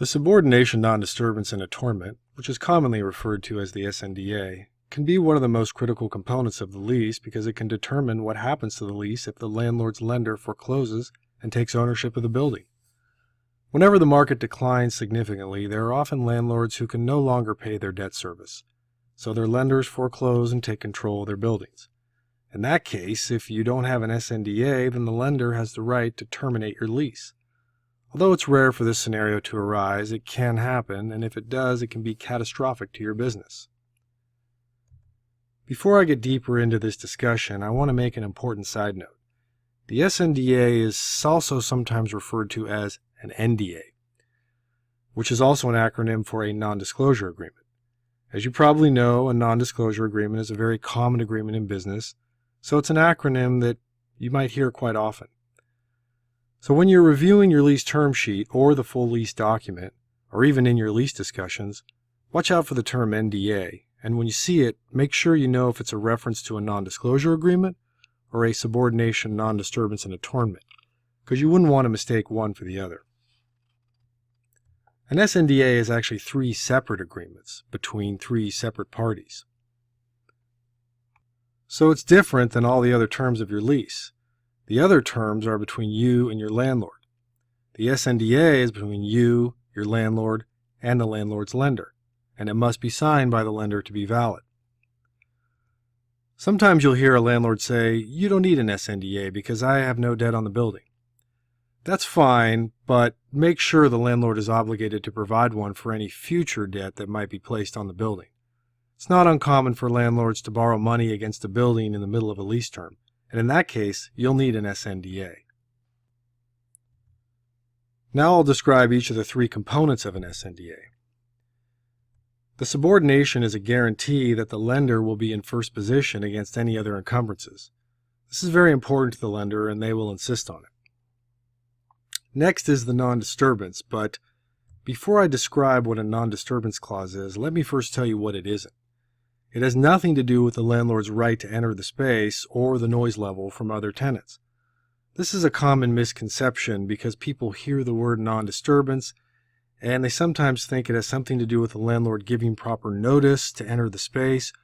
The subordination, non-disturbance, and attornment, which is commonly referred to as the Snda, can be one of the most critical components of the lease because it can determine what happens to the lease if the landlord's lender forecloses and takes ownership of the building. Whenever the market declines significantly, there are often landlords who can no longer pay their debt service, so their lenders foreclose and take control of their buildings. In that case, if you don't have an Snda, then the lender has the right to terminate your lease. Although it's rare for this scenario to arise, it can happen, and if it does, it can be catastrophic to your business. Before I get deeper into this discussion, I want to make an important side note. The Snda is also sometimes referred to as an NDA, which is also an acronym for a non-disclosure agreement. As you probably know, a non-disclosure agreement is a very common agreement in business, so it's an acronym that you might hear quite often. So when you're reviewing your lease term sheet or the full lease document, or even in your lease discussions, watch out for the term NDA, and when you see it, make sure you know if it's a reference to a non-disclosure agreement or a subordination, non-disturbance, and attornment, because you wouldn't want to mistake one for the other. An Snda is actually 3 separate agreements between 3 separate parties. So it's different than all the other terms of your lease. The other terms are between you and your landlord. The Snda is between you, your landlord, and the landlord's lender, and it must be signed by the lender to be valid. Sometimes you'll hear a landlord say, "You don't need an Snda because I have no debt on the building." That's fine, but make sure the landlord is obligated to provide one for any future debt that might be placed on the building. It's not uncommon for landlords to borrow money against a building in the middle of a lease term, and in that case, you'll need an Snda. Now I'll describe each of the 3 components of an Snda. The subordination is a guarantee that the lender will be in first position against any other encumbrances. This is very important to the lender, and they will insist on it. Next is the non-disturbance, but before I describe what a non-disturbance clause is, let me first tell you what it isn't. It has nothing to do with the landlord's right to enter the space or the noise level from other tenants. This is a common misconception because people hear the word non-disturbance and they sometimes think it has something to do with the landlord giving proper notice to enter the space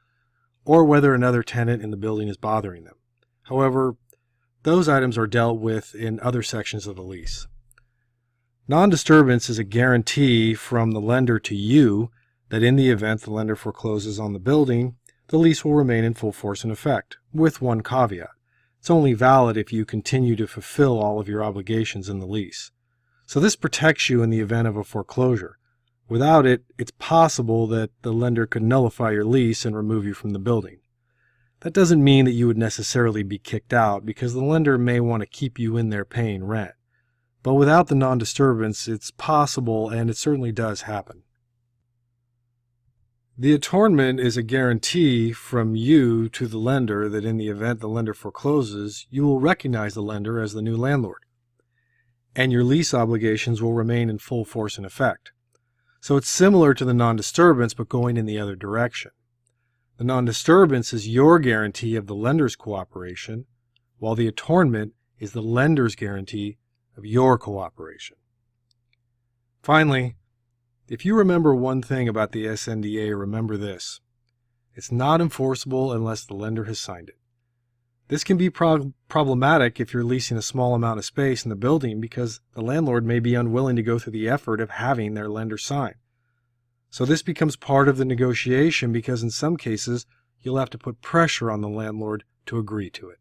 or whether another tenant in the building is bothering them. However, those items are dealt with in other sections of the lease. Non-disturbance is a guarantee from the lender to you that in the event the lender forecloses on the building, the lease will remain in full force and effect, with one caveat. It's only valid if you continue to fulfill all of your obligations in the lease. So this protects you in the event of a foreclosure. Without it, it's possible that the lender could nullify your lease and remove you from the building. That doesn't mean that you would necessarily be kicked out, because the lender may want to keep you in there paying rent. But without the non-disturbance, it's possible, and it certainly does happen. The attornment is a guarantee from you to the lender that in the event the lender forecloses, you will recognize the lender as the new landlord, and your lease obligations will remain in full force and effect. So it's similar to the non-disturbance, but going in the other direction. The non-disturbance is your guarantee of the lender's cooperation, while the attornment is the lender's guarantee of your cooperation. Finally, if you remember one thing about the Snda, remember this. It's not enforceable unless the lender has signed it. This can be problematic if you're leasing a small amount of space in the building because the landlord may be unwilling to go through the effort of having their lender sign. So this becomes part of the negotiation because in some cases you'll have to put pressure on the landlord to agree to it.